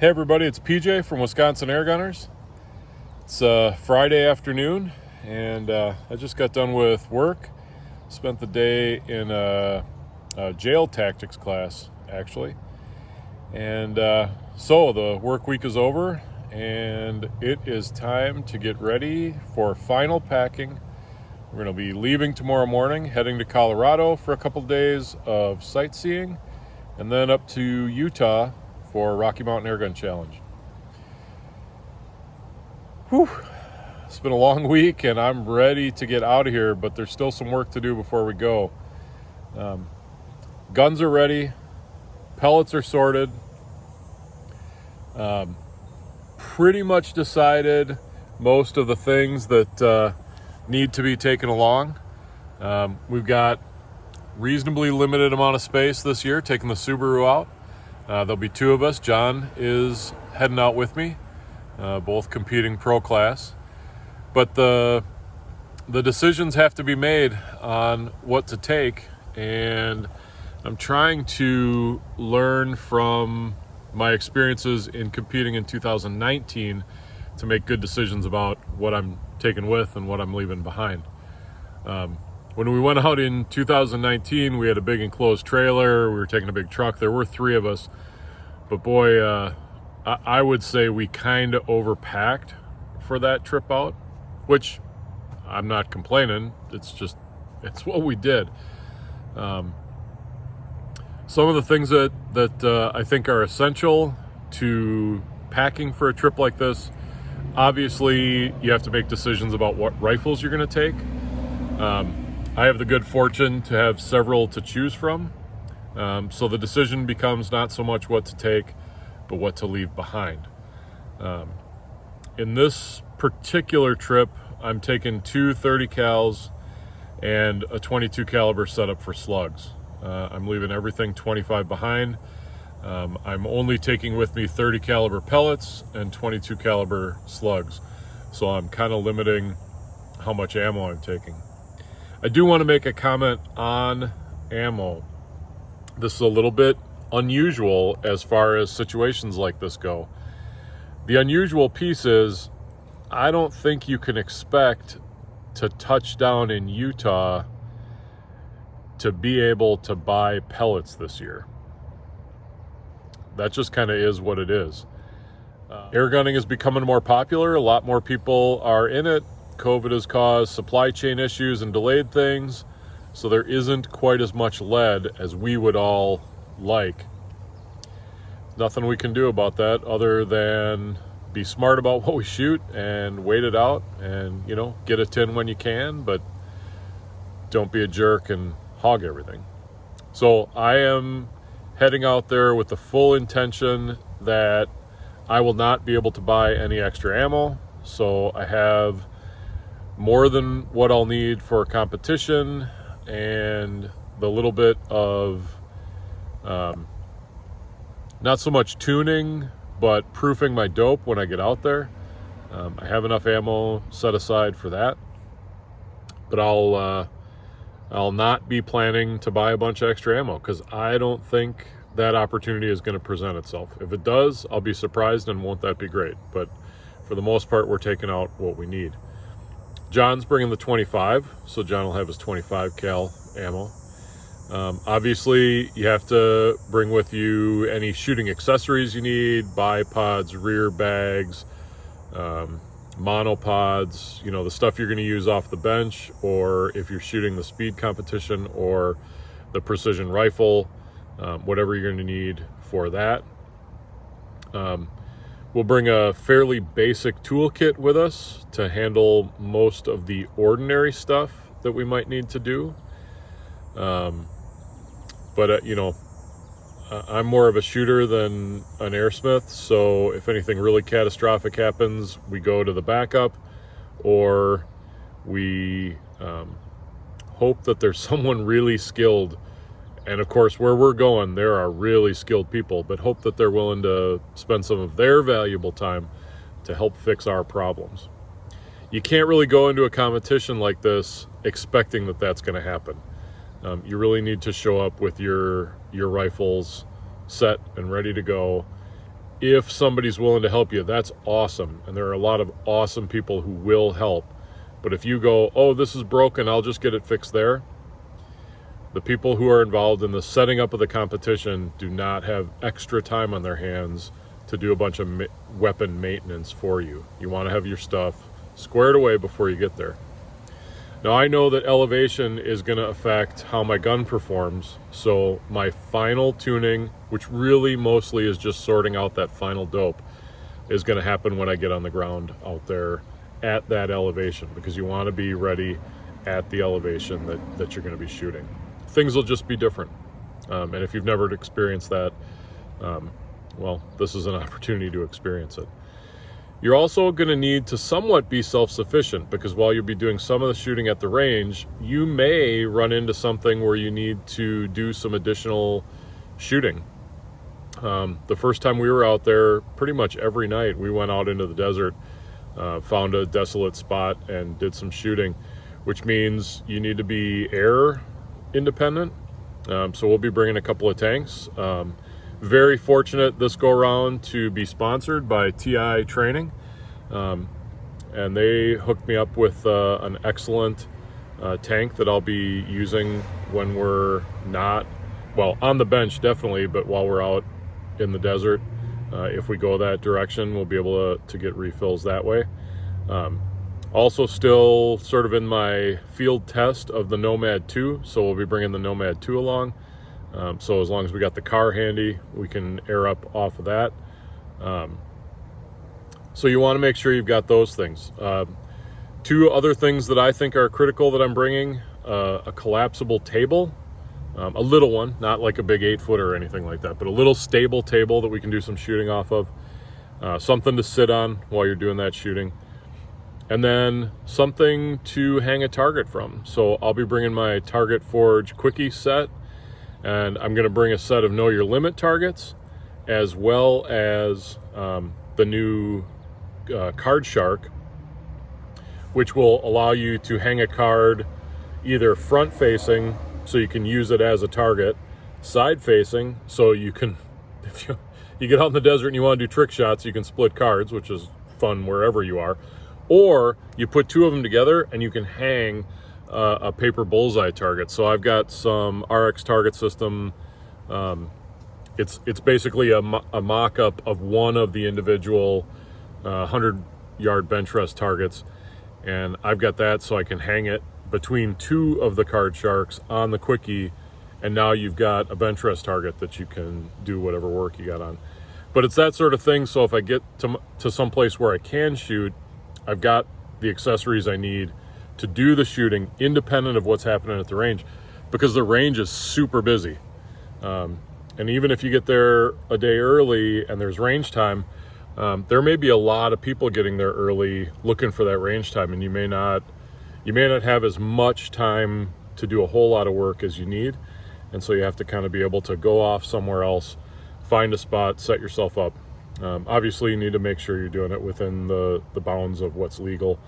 Hey everybody, it's PJ from Wisconsin Airgunners. It's Friday afternoon and I just got done with work. Spent the day in a jail tactics class actually. And so the work week is over and it is time to get ready for final packing. We're going to be leaving tomorrow morning, heading to Colorado for a couple days of sightseeing and then up to Utah for Rocky Mountain Airgun Challenge. Whew. It's been a long week and I'm ready to get out of here, but there's still some work to do before we go. Guns are ready, pellets are sorted, pretty much decided most of the things that need to be taken along. We've got reasonably limited amount of space this year, taking the Subaru out. There'll be two of us. John is heading out with me, both competing pro class. But the decisions have to be made on what to take, and I'm trying to learn from my experiences in competing in 2019 to make good decisions about what I'm taking with and what I'm leaving behind. When we went out in 2019, we had a big enclosed trailer. We were taking a big truck. There were three of us. But boy, I would say we kind of overpacked for that trip out, which I'm not complaining. It's what we did. Some of the things that I think are essential to packing for a trip like this, obviously you have to make decisions about what rifles you're going to take. I have the good fortune to have several to choose from. So the decision becomes not so much what to take, but what to leave behind. In this particular trip, I'm taking two 30 cals and a 22 caliber setup for slugs. I'm leaving everything 25 behind. I'm only taking with me 30 caliber pellets and 22 caliber slugs. So I'm kind of limiting how much ammo I'm taking. I do want to make a comment on ammo. This is a little bit unusual as far as situations like this go. The unusual piece is I don't think you can expect to touch down in Utah to be able to buy pellets this year. That just kind of is what it is. Airgunning is becoming more popular. A lot more people are in it. COVID has caused supply chain issues and delayed things, so there isn't quite as much lead as we would all like. Nothing we can do about that other than be smart about what we shoot and wait it out and, get a tin when you can, but don't be a jerk and hog everything. So I am heading out there with the full intention that I will not be able to buy any extra ammo. So I have more than what I'll need for competition and the little bit of not so much tuning, but proofing my dope when I get out there. I have enough ammo set aside for that, but I'll not be planning to buy a bunch of extra ammo because I don't think that opportunity is going to present itself. If it does, I'll be surprised, and won't that be great? But for the most part, we're taking out what we need. John's bringing the 25, so John will have his 25 cal ammo. Obviously, you have to bring with you any shooting accessories you need, bipods, rear bags, monopods, the stuff you're going to use off the bench, or if you're shooting the speed competition or the precision rifle, whatever you're going to need for that. We'll bring a fairly basic toolkit with us to handle most of the ordinary stuff that we might need to do. I'm more of a shooter than an airsmith, so if anything really catastrophic happens, we go to the backup, or we hope that there's someone really skilled. And of course, where we're going, there are really skilled people, but hope that they're willing to spend some of their valuable time to help fix our problems. You can't really go into a competition like this expecting that that's going to happen. You really need to show up with your rifles set and ready to go, if somebody's willing to help you, that's awesome. And there are a lot of awesome people who will help. But if you go, oh, this is broken, I'll just get it fixed there. The people who are involved in the setting up of the competition do not have extra time on their hands to do a bunch of weapon maintenance for you. You want to have your stuff squared away before you get there. Now, I know that elevation is going to affect how my gun performs, so my final tuning, which really mostly is just sorting out that final dope, is going to happen when I get on the ground out there at that elevation, because you want to be ready at the elevation that you're going to be shooting. Things will just be different. And if you've never experienced that, well, this is an opportunity to experience it. You're also going to need to somewhat be self-sufficient, because while you'll be doing some of the shooting at the range, you may run into something where you need to do some additional shooting. The first time we were out there, pretty much every night we went out into the desert, found a desolate spot and did some shooting, which means you need to be air independent. So we'll be bringing a couple of tanks. Very fortunate this go around to be sponsored by TI Training, and they hooked me up with an excellent tank that I'll be using when we're not, well, on the bench definitely, but while we're out in the desert. If we go that direction, we'll be able to get refills that way. Also still sort of in my field test of the Nomad 2, so we'll be bringing the Nomad 2 along. So as long as we got the car handy, we can air up off of that. So you want to make sure you've got those things. Two other things that I think are critical that I'm bringing, a collapsible table, a little one, not like a big 8-footer or anything like that, but a little stable table that we can do some shooting off of, something to sit on while you're doing that shooting, and then something to hang a target from. So I'll be bringing my Target Forge Quickie set, and I'm going to bring a set of Know Your Limit targets, as well as the new Card Shark, which will allow you to hang a card either front facing, so you can use it as a target, side facing, so you can, if you get out in the desert and you want to do trick shots, you can split cards, which is fun wherever you are, or you put two of them together and you can hang a paper bullseye target. So I've got some RX target system. It's basically a mock-up of one of the individual 100-yard bench rest targets, and I've got that so I can hang it between two of the Card Sharks on the Quickie, and now you've got a bench rest target that you can do whatever work you got on. But it's that sort of thing, so if I get to some place where I can shoot, I've got the accessories I need to do the shooting independent of what's happening at the range, because the range is super busy. And even if you get there a day early and there's range time, there may be a lot of people getting there early looking for that range time, and you may not have as much time to do a whole lot of work as you need. And so you have to kind of be able to go off somewhere else, find a spot, set yourself up. Obviously, you need to make sure you're doing it within the bounds of what's legal,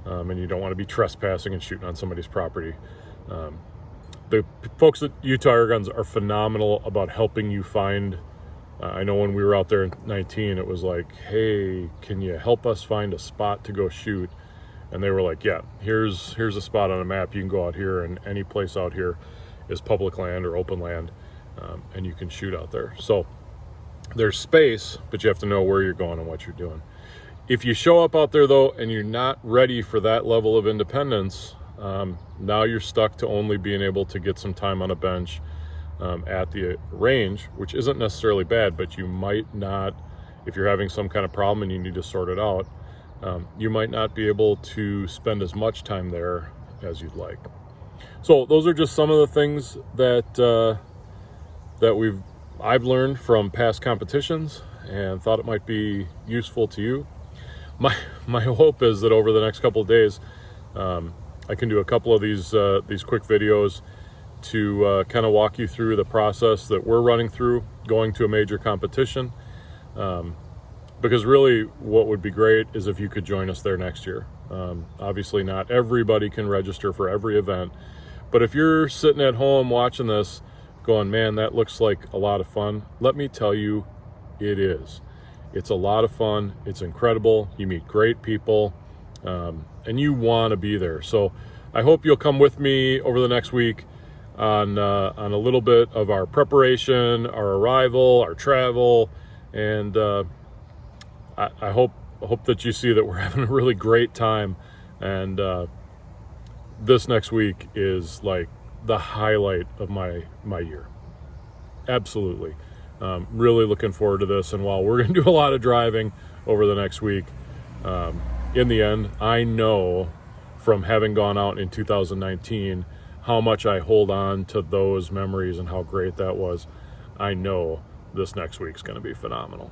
and you don't want to be trespassing and shooting on somebody's property. The folks at Utah Airguns are phenomenal about helping you find. I know when we were out there in 19, it was like, hey, can you help us find a spot to go shoot? And they were like, yeah, here's a spot on a map. You can go out here, and any place out here is public land or open land, and you can shoot out there. So there's space, but you have to know where you're going and what you're doing. If you show up out there, though, and you're not ready for that level of independence, now you're stuck to only being able to get some time on a bench at the range, which isn't necessarily bad, but you might not, if you're having some kind of problem and you need to sort it out, you might not be able to spend as much time there as you'd like. So those are just some of the things that I've learned from past competitions and thought it might be useful to you. My hope is that over the next couple of days, I can do a couple of these quick videos to kind of walk you through the process that we're running through going to a major competition. Because really what would be great is if you could join us there next year. Obviously not everybody can register for every event, but if you're sitting at home watching this going, man, that looks like a lot of fun, let me tell you, it is. It's a lot of fun. It's incredible. You meet great people, and you want to be there. So I hope you'll come with me over the next week on a little bit of our preparation, our arrival, our travel, and I hope that you see that we're having a really great time. And this next week is like the highlight of my year. Absolutely. Really looking forward to this. And while we're going to do a lot of driving over the next week, in the end, I know from having gone out in 2019 how much I hold on to those memories and how great that was. I know this next week's going to be phenomenal.